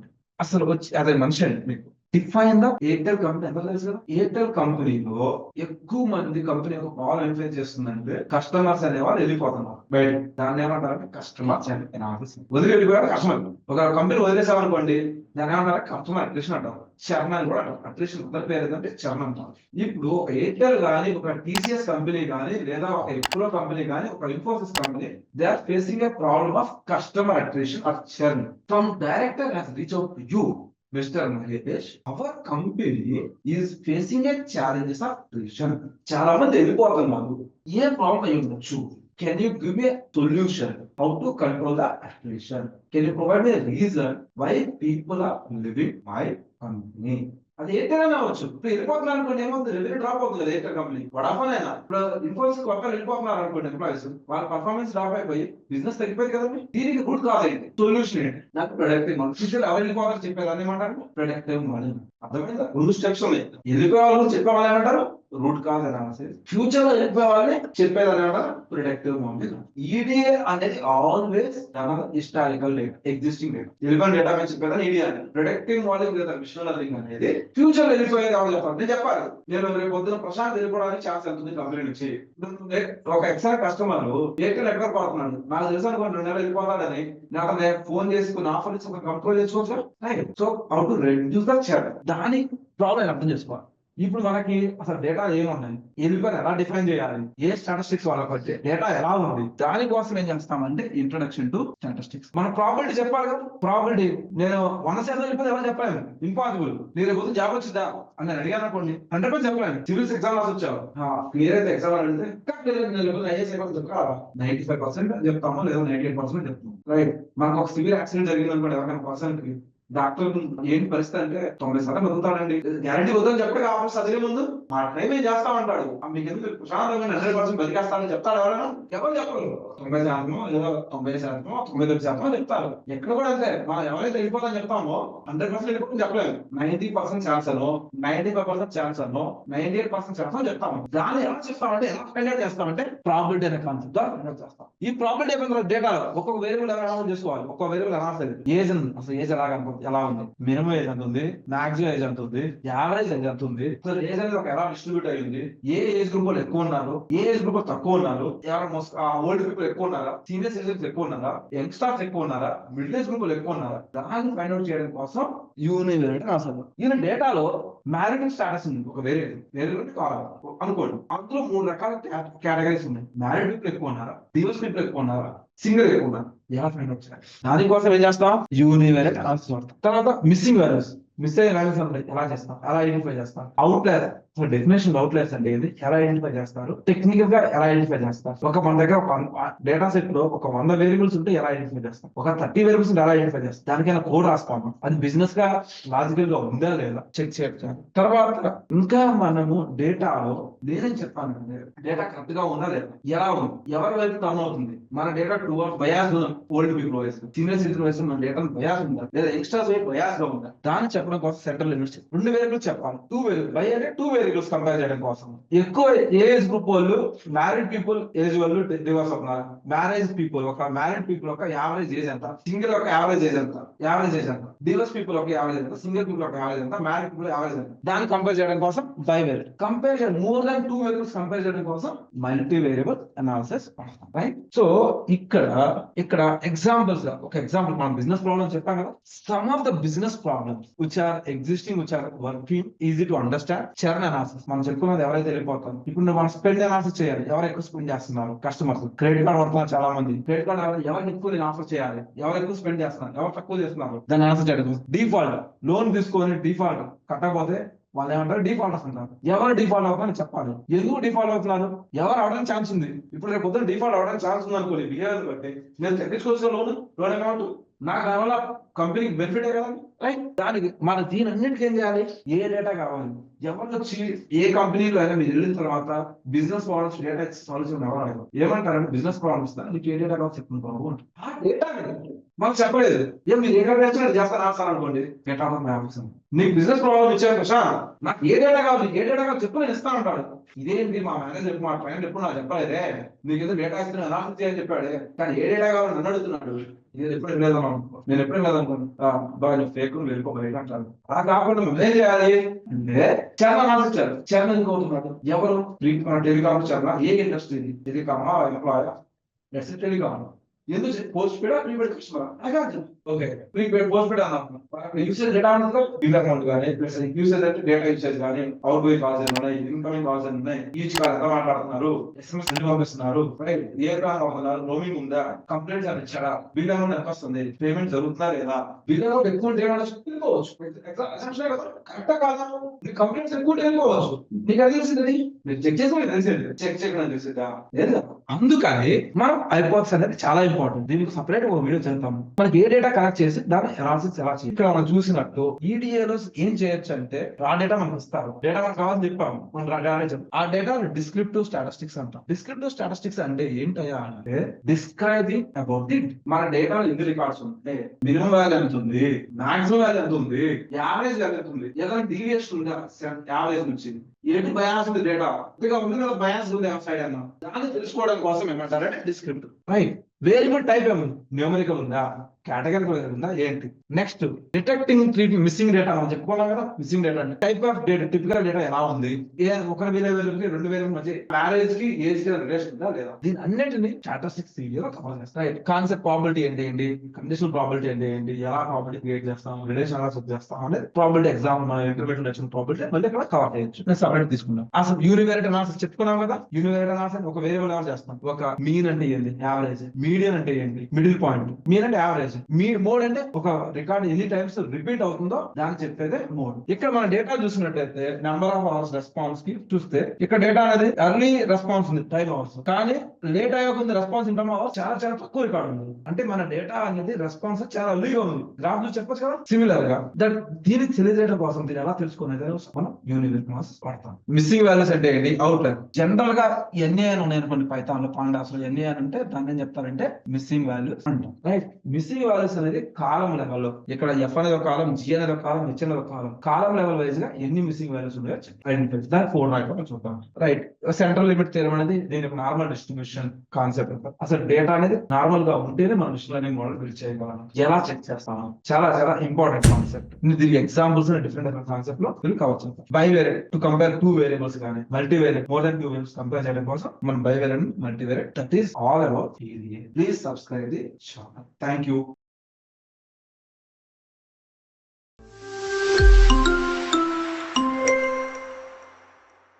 అసలు వచ్చి అదే మనిషి అండి మీకు డిఫైన్ ద ఎయిర్టెల్ కంపెనీ ఎంత తెలుసు కదా. ఎయిర్టెల్ కంపెనీలో ఎక్కువ మంది కంపెనీ ఒక బాగా ఇన్ఫ్లుయెన్స్ చేస్తుందంటే కస్టమర్స్ అనే వాళ్ళు వెళ్ళిపోతున్నారు బయట. దాన్ని ఏమంటారంటే కస్టమర్స్ వదిలి వెళ్ళిపోయారు కస్టమర్. ఒక కంపెనీ వదిలేసామనుకోండి, దాన్ని ఏమంటారు కస్టమర్ అట్రిషన్ అంటారు. చర్ణ అని కూడా అంటారు. అట్రిషన్ అందరి పేరు ఏంటంటే చర్ణ అంటారు. ఇప్పుడు ఒక ఎయిర్టెల్ కానీ, ఒక టీసీఎస్ కంపెనీ కానీ, లేదా ఒక ఎప్రో కంపెనీ కానీ, ఒక Infosys company, they are facing a problem of customer attrition or churn. From director has reached out to you, Mr. Mahesh, our company is facing a challenges of attrition. చాలా మంది వెళ్ళిపోతున్నారు. ఏ problem అయి ఉండొచ్చు? Can you give me a solution how to control the attrition? Can you provide me a reason why people are leaving my company? అది Airtel అవ్వచ్చు. ఇప్పుడు వెళ్ళిపోతున్నారు అనుకోండి, ఏమవుతుంది, రెవెన్యూ డ్రాప్ అవుతుంది కదా ఎయిర్టెల్ కంపెనీ. వడాఫోన్ అయినా ఇప్పుడు ఇన్ఫోసిస్ కొత్త వెళ్ళిపోతున్నారు అనుకోండి ఎంప్లాయీస్, వాళ్ళ పర్ఫార్మెన్స్ డ్రాప్ అయిపోయి బిజినెస్ తగ్గిపోయింది కదండి. దీనికి రూట్ కాజ్ ఏంటి, సొల్యూషన్ ఏంటి? నాకు ప్రొడక్టివ్ మోడల్. ఫ్యూచర్ ఎవరు వెళ్ళిపోతారు చెప్పేదాన్ని ఏమంటారు, ప్రొడక్టివ్ మోడల్. అర్థమైందా? 2 స్టెప్స్ ఉన్నాయి. వెళ్ళిపోయే వాళ్ళు చెప్పే వాళ్ళు ఏమంటారు రూట్ కాజ్ అనాలిసిస్. ఫ్యూచర్ లో వెళ్ళిపోయే వాళ్ళని చెప్పేదాన్ని ఏమంటారు ప్రొడక్టివ్ మోడల్. ఈడిఏ అనేది always historical data, existing data. వెళ్ళిపోయిన డేటా మీద చెప్పేదాన్ని ఈడిఏ అని. ప్రొడక్టివ్ మోడల్ లేదా మిషన్ లెర్నింగ్ అనేది ఫ్యూచర్ లో వెళ్ళిపోయేది ఎవరు చెప్పాలి, నేను చెప్పాలి. నేను రేపు పొద్దున ప్రశాంత్ వెళ్ళిపోవడానికి ఛాన్స్ ఎంత ఉంది కంపెనీ నుంచి. ఒక ఎక్సైట్ కస్టమర్ ఎయిర్టెల్ ఎక్కడ పడుతున్నాడు, నాకు తెలుసు అనుకోండి 2 నెలలు వెళ్ళిపోతాడని, నాకు ఫోన్ చేసి కొన్ని ఆఫర్ ఇచ్చి ఒక కంట్రోల్ చేసుకోవచ్చు. So how to reduce the చాట్, దాని ప్రాబ్లం అర్థం చేసుకోవాలి. ఇప్పుడు మనకి అసలు డేటా ఏమున్నాయి, వెళ్ళిపోయి ఎలా డిఫైన్ చేయాలి, ఏ స్టాటిస్టిక్స్ వాళ్ళకి వచ్చే డేటా ఎలా ఉంది, దానికోసం ఏం చేస్తామంటే ఇంట్రొడక్షన్ టు స్టాటిస్టిక్స్. మన ప్రాబిలిటీ చెప్పాలి కదా. ప్రాబిలిటీ నేను 100% వెళ్ళిపోతే ఎవరు చెప్పలేను, ఇంపాసిబుల్. నేను రేపు జాబ్ వచ్చిందా అని నేను అడిగాను అనుకోండి, 100% చెప్పలేను. సివిల్స్ ఎగ్జామ్ రాసి వచ్చావు, క్లియర్ అయితే ఎగ్జామ్ అంటే 95% చెప్తాము, లేదా 98% చెప్తాము. రైట్. మనకు ఒక సివిల్ యాక్సిడెంట్ జరిగింది అనుకోండి, ఎవరికైనా పర్సన్ కి డాక్టర్ ఏంటి పరిస్థితి అంటే 90% బతుకుతాడండి. గ్యారంటీ వద్దని చెప్పి ఆఫీస్ చదివే ముందు మా టైం ఏం చేస్తామంటాడు. మీకు ఎందుకు ప్రశాంతంగా 100% బతికేస్తానని చెప్తాడు ఎవరైనా? ఎవరు చెప్పరు. 90% లేదా 90%, 99% చెప్తారు. ఎక్కడ కూడా అంతే. మనం ఎవరైతే వెళ్ళిపోతాం చెప్తామో 100% వెళ్ళిపోతుంది చెప్పలేము. 90% ఛాన్స్ అనో, 95% ఛాన్స్ అనో, 98% ఛాన్స్ అనో చెప్తాము. దాన్ని ఎలా చెప్తామంటే, ఎలా కండక్ట్ చేస్తామంటే ప్రాబిలిటీ అనే కాన్సెప్ట్ ద్వారా కండక్ట్ చేస్తాం. ఈ ప్రాబిలిటీ అయిపోయిన డేటా ఒక్కొక్క వేరియబుల్ ఎలా చేసుకోవాలి, ఒక్కొక్క వేరియబుల్ ఎలా ఏజ్ అసలు ఏజ్ ఎలా ఉంది, మినిమం ఏజ్ ఎంత ఉంది, మాక్సిమం ఏజ్ ఎంత ఉంది, యావరేజ్ ఏజ్ ఎంత ఉంది, అసలు ఏజ్ అనేది ఒక ఎలా డిస్ట్రిబ్యూట్ అయ్యింది, ఏ ఏజ్ గ్రూప్ లో ఎక్కువ ఉన్నారు, ఏ ఏజ్ గ్రూప్ లో తక్కువ ఉన్నారు, ఎవరు ఓల్డ్ పీపుల్ ఎక్కువ ఉన్నారా, సీనియర్ సిటిజన్స్ ఎక్కువ ఉన్నారా, యంగ్స్టర్స్ ఎక్కువ ఉన్నారా, మిడిల్ ఏజ్ గ్రూప్ ఎక్కువ ఉన్నారా, దాన్ని ఫైండ్ అవుట్ చేయడం కోసం యూనివేరియేట్ రాశారు. ఈయన డేటాలో మ్యారిటల్ స్టాటస్ ఉంది, ఒక వేరియబుల్ కావాలి అనుకోండి. అందులో 3 రకాల కేటగిరీస్ ఉన్నాయి. మ్యారీడ్ పీపుల్ ఎక్కువ ఉన్నారా, డివోర్స్ పీపుల్ ఎక్కువ ఉన్నారా, సింగిల్ ఎక్కువ ఉన్నారు, ఎలా ఫైండ్ అవుట్ చేయాలి? దానికోసం ఏం చేస్తాం, యూనివేరియేట్ అనాలిసిస్ వాడతాం. తర్వాత మిస్సింగ్ వాల్యూస్, మిస్ అయిన వాల్యూస్ అంటే ఎలా చేస్తాం, ఎలా ఐడెంటిఫై చేస్తాం. అవుట్లైర్, డెఫినేషన్ అవుట్లైర్స్ అంటే ఏంది, ఎలా ఐడెంటిఫై చేస్తారు, టెక్నికల్ గా ఎలా ఐడెంటిఫై చేస్తారు. మన దగ్గర ఒక డేటా సెట్ లో ఒక 100 వేరియబుల్స్ ఉంటే ఎలా ఐడెంటిఫై చేస్తాం, ఒక 30 వేరియబుల్స్ ఎలా ఐడెంటిఫై చేస్తాం, దానికైనా కోడ్ రాస్తాము, అది బిజినెస్ గా లాజికల్ గా ఉందా లేదా చెక్ చేయాలి. తర్వాత ఇంకా మనము డేటాలో నేనేం చెప్పానంటే, డేటా కరెక్ట్ గా ఉందా లేదా, ఎలా ఉంది, ఎవరి వైపు టర్న్ అవుతుంది, మన డేటా బయాస్ ఓల్డ్ పీపుల్ వయసు, సీనియర్ సిటిజన్ వయసు మన డేటా బయాస్ ఉందా, లేదా యంగ్స్టర్స్ వైపు బయాస్ గా ఉందా, దాన్ని చెప్పడం కోసం సెంట్రల్ లిమిట్స్ 2 వేరియబుల్స్ చెప్పాలి. 2 వేరియబుల్ బై అంటే 2 వేరియబుల్స్ కంపేర్ చేయడం కోసం. ఎక్కువ ఏజ్ గ్రూప్ వాళ్ళు, మ్యారీడ్ పీపుల్ ఏజ్ వాళ్ళు డివోర్స్ అవుతున్నారు. మ్యారేజ్ పీపుల్, ఒక మ్యారీడ్ పీపుల్ ఒక యావరేజ్ ఏజ్ ఎంత, సింగిల్ ఒక యావరేజ్ ఏజ్ ఎంత, డివోర్స్ పీపుల్ ఒక యావరేజ్ ఎంత, సింగిల్ పీపుల్ ఒక యావరేజ్ ఎంత, మ్యారీడ్ పీపుల్ యావరేజ్ ఎంత, దాన్ని కంపేర్ చేయడం కోసం బై వేరియబుల్ కంపేర్ చేయడం. మోర్ దాన్ 2 వేరియబుల్స్ కంపేర్ చేయడం కోసం multi variable analysis. Right. So ఇక్కడ ఎగ్జాంపుల్స్, ఒక ఎగ్జాంపుల్ మనం బిజినెస్ ప్రాబ్లమ్స్ చెప్పాం కదా. Some of the business problems which are existing, which are working, easy to understand. Churn analysis మనం చెప్పుకున్నది, ఎవరైతే వెళ్ళిపోతాం. ఇప్పుడు మనం స్పెండ్ అనాలిసిస్ చేయాలి, ఎవరు ఎక్కువ స్పెండ్ చేస్తున్నారు, కస్టమర్స్. క్రెడిట్ కార్డ్ వాడుతున్నారు చాలా మంది, క్రెడిట్ కార్డ్ ఎవరికి ఎక్కువ ఆఫర్ చేయాలి, ఎవరు ఎక్కువ స్పెండ్ చేస్తున్నారు, ఎవరు తక్కువ చేస్తున్నారు, దాన్ని ఆన్సర్ చేయడం. డిఫాల్ట్ లోన్ తీసుకొని డిఫాల్ట్ కట్టకపోతే వాళ్ళు ఏమంటారు, డిఫాల్ట్ అంటారు. ఎవరు డిఫాల్ట్ అవుతారని చెప్పాలి. ఎందుకు డిఫాల్ట్ అవుతున్నారు, ఎవరు అవడానికి ఛాన్స్ ఉంది. ఇప్పుడు రేపు పొద్దున డిఫాల్ట్ అవడానికి ఛాన్స్ ఉంది అనుకోండి, బిహేవియర్ బట్టి నేను తగ్గించుకోవచ్చు లోన్ అమౌంట్, నాకు దానివల్ల కంపెనీకి బెనిఫిటే కదా. రైట్. దానికి మన దీని అన్నింటికి ఏం చేయాలి, ఏ డేటా కావాలి, ఎవరు వచ్చి ఏ కంపెనీలో అయినా మీరు వెళ్ళిన తర్వాత బిజినెస్ ప్రాబ్లమ్స్ డేటా సాల్యూషన్ ఎవరు ఏమంటారంటే బిజినెస్ ప్రాబ్లమ్స్ నీకు ఏ డేటా కావాలి చెప్పుకుంటారు. ఆ డేటా మాకు చెప్పలేదు, ఏం మీరు ఏ డేటా చేస్తారు రాస్తారు అనుకోండి, డేటా నీకు బిజినెస్ ప్రాబ్లమ్ ఇచ్చారు కృష్ణ, నాకు ఏ డేటా కావాలి, ఏ డేటా కావాలి చెప్పు నేను ఇస్తాను అంటాడు. ఇదేంటి మా మేనేజర్ మా ట్రైనర్ ఎప్పుడు నాకు చెప్పలేదే, నీకు ఏదో డేటా ఇస్తున్నా అనాలిసిస్ అని చెప్పాడు, కానీ ఏ డేటా కావాలి నన్ను అడుగుతున్నాడు. ఇది ఎప్పుడు లేదనుకో, నేను ఎప్పుడు లేదనుకోను బాగా ఫేక్ వెళ్ళిపోయి అంటారు. అలా కాకుండా మనం ఏం చేయాలి అంటే చరణ్ ఆలోచించారు. చరణ్ ఎందుకవుతున్నాడు, ఎవరు టెలికామ్ చరణ్, ఏ ఇండస్ట్రీ టెలికామా ఎంప్లాయా, టెలికామ్ ఎందుకు post paid prepaid customer okay prepaid post paid అన్నాం. యూసేజ్ డేటా ఉంటుంది, బిల్ అకౌంట్ కానీ యూసేజ్ అంటే డేటా యూసేజ్ కానీ అవుట్ గోయింగ్ కాల్స్ ఉన్నాయి, ఇన్కమింగ్ కాల్స్ ఉన్నాయి, ఈచ్ కాల్ ఎంత మాట్లాడుతున్నారు, ఎస్ఎంఎస్ ఎన్ని పంపిస్తున్నారు, ఏ ప్లాన్ అవుతున్నారు, రోమింగ్ ఉందా, కంప్లైంట్స్ అని ఇచ్చారా, బిల్ అమౌంట్ ఎంత వస్తుంది, పేమెంట్ జరుగుతుందా లేదా, బిల్ అమౌంట్ ఎక్కువ వెళ్ళిపోవచ్చు కరెక్టా కాదా, నీ కంప్లైంట్స్ ఎక్కువ వెళ్ళిపోవచ్చు, నీకు అది తెలిసింది మీరు చెక్ చేసుకుని తెలిసింది చెక్ చేయడం తెలిసిందా లేదా. అందుకని మనం ఐపాక్స్ అనేది చాలా ఇంపార్టెంట్. దీనికి సపరేట్ ఒక వీడియో చేద్దాము. మనకి ఏ డేటా కలెక్ట్ చేసి దాన్ని అనాలిసిస్ ఎలా చేయాలి. ఇక్కడ మనం చూసినట్టు ఈడిఏలో ఏం చేయొచ్చు అంటే రా డేటా మనకు ఇస్తారు, డేటా మనకు కావాలని చెప్పాము, మనం ఆ డేటా డిస్క్రిప్టివ్ స్టాటిస్టిక్స్ అంటాం. డిస్క్రిప్టివ్ స్టాటిస్టిక్స్ అంటే ఏంటయ్యా అంటే డిస్క్రైబింగ్ అబౌట్ ఇట్. మన డేటా ఎన్ని రికార్డ్స్ ఉంటే మినిమం వాల్యూ ఎంత ఉంది, మాక్సిమం వాల్యూ ఎంత ఉంది, యావరేజ్ వాల్యూ ఎంత ఉంది, ఏదైనా డీవియేషన్ ఉందా యావరేజ్ నుంచి, ఏంటి బయాన్స్ ఉంది డేటా ఉంది కదా, బయాన్స్ ఉంది సైడ్ అన్నా, దాన్ని తెలుసుకోవడం కోసం ఏమంటారంటే డిస్క్రిప్టివ్. రైట్. వేరియబుల్ టైప్ ఏముంది, న్యూమరికల్ ఉందా, కేటగిరికల్ ఉందా, ఏంటి. Next detecting treating missing data మనం చెప్పుకోవాలి కదా. మిస్సింగ్ డేటా అంటే type of data, typical data ఎలా ఉంది, ఒక వేరియబుల్ కి రెండు వేరియబుల్ మధ్య మ్యారేజ్ కి ఏజ్ కి రిలేషన్ ఉందా లేదా, దీని అన్నింటినీ స్టాటిస్టిక్స్ థియరీలో కవర్ చేస్తాం. రైట్. కాన్సెప్ట్ ప్రాబిలిటీ అంటే ఏంటి, కండిషనల్ ప్రాబిలిటీ అంటే ఏంటి, ఎలా ప్రాబిలిటీ క్రియేట్ చేస్తాం, రిలేషన్ ఎలా సెట్ చేస్తాం అనేది ప్రాబిలిటీ ఎగ్జామ్ ఇంటర్మీడియట్ వచ్చిన ప్రాబిలిటీ మళ్ళీ ఇక్కడ కవర్ చేయొచ్చు. నేను సపరేట్ తీసుకున్నాం. అసలు యూనివేరియట్ అనాలిసిస్ చెప్పుకున్నాం కదా. యూనివేరియట్ అనాలిసిస్ ఒక వేరియబుల్ అనాలిసిస్ చేస్తాం. ఒక మీన్ అంటే ఏంటి, యావరేజ్, మీడియన్ అంటే ఏంటి, మిడిల్ పాయింట్, మీన్ అంటే యావరేజ్, మోడ్ అంటే ఒక రికార్డ్ ఎన్ని టైమ్స్ రిపీట్ అవుతుందో దాన్ని చెప్పేదే మోడ్. ఇక్కడ మన డేటా చూసినట్టయితే నెంబర్ ఆఫ్ అవర్స్ రెస్పాన్స్ కి చూస్తే ఇక్కడ డేటా అనేది ఎర్లీ రెస్పాన్స్ ఉంది టైం అవర్స్, కానీ లేట్ అయ్యకుంది రెస్పాన్స్ ఇంటర్మ్ అవర్స్ చాలా చాలా తక్కువ రికార్డ్ ఉంది. అంటే మన డేటా అనేది రెస్పాన్స్ చాలా ఎర్లీగా ఉంది. గ్రాఫ్ చూసి చెప్పొచ్చు కదా. సిమిలర్ గా దీనికి తెలియజేయడం కోసం దీన్ని ఎలా తెలుసుకునేది మనం యూనివేరియట్ అనాలిసిస్ వాడతాం. మిస్సింగ్ వాల్యూస్ అంటే ఏంటి, అవుట్లైన్. జనరల్ గా ఎన్ఏఎన్ ఉన్నాయి అనుకోండి, పైథాన్ లో పాండాస్ లో ఎన్ఏఎన్ అంటే దాన్ని ఏం చెప్తారంటే మిస్సింగ్ వాల్యూస్ అంటాం. రైట్. మిస్సింగ్ వాల్యూస్ అనేది కాలం లెవెల్లో, ఇక్కడ ఎఫ్ అనేది ఒక కాలం, జి అనేది ఒక కాలం, హెచ్ అనేది ఒక కాలం, కాలం లెవెల్ వైజ్ గా ఎన్ని మిస్సింగ్ వాల్యూస్ ఉన్నాయో ఐడెంటిఫై దాన్ని 4 రాయడం చూద్దాం. రైట్. సెంట్రల్ లిమిట్ థియరం అనేది దీని ఒక నార్మల్ డిస్ట్రిబ్యూషన్ కాన్సెప్ట్. అసలు డేటా అనేది నార్మల్ గా ఉంటేనే మనం మిషన్ లెర్నింగ్ మోడల్ బిల్డ్ చేయగలం. ఎలా చెక్ చేస్తాం, చాలా చాలా ఇంపార్టెంట్ కాన్సెప్ట్. దీనికి ఎగ్జాంపుల్స్ డిఫరెంట్ కాన్సెప్ట్ లో కవర్ చేస్తాం. బైవేరియట్ టు కంపేర్ 2 వేరియబుల్స్ కానీ multivariate more than 2 variables compare చేయడం కోసం మనం bivariate multivariate that is all about theory. Please subscribe the channel. Thank you.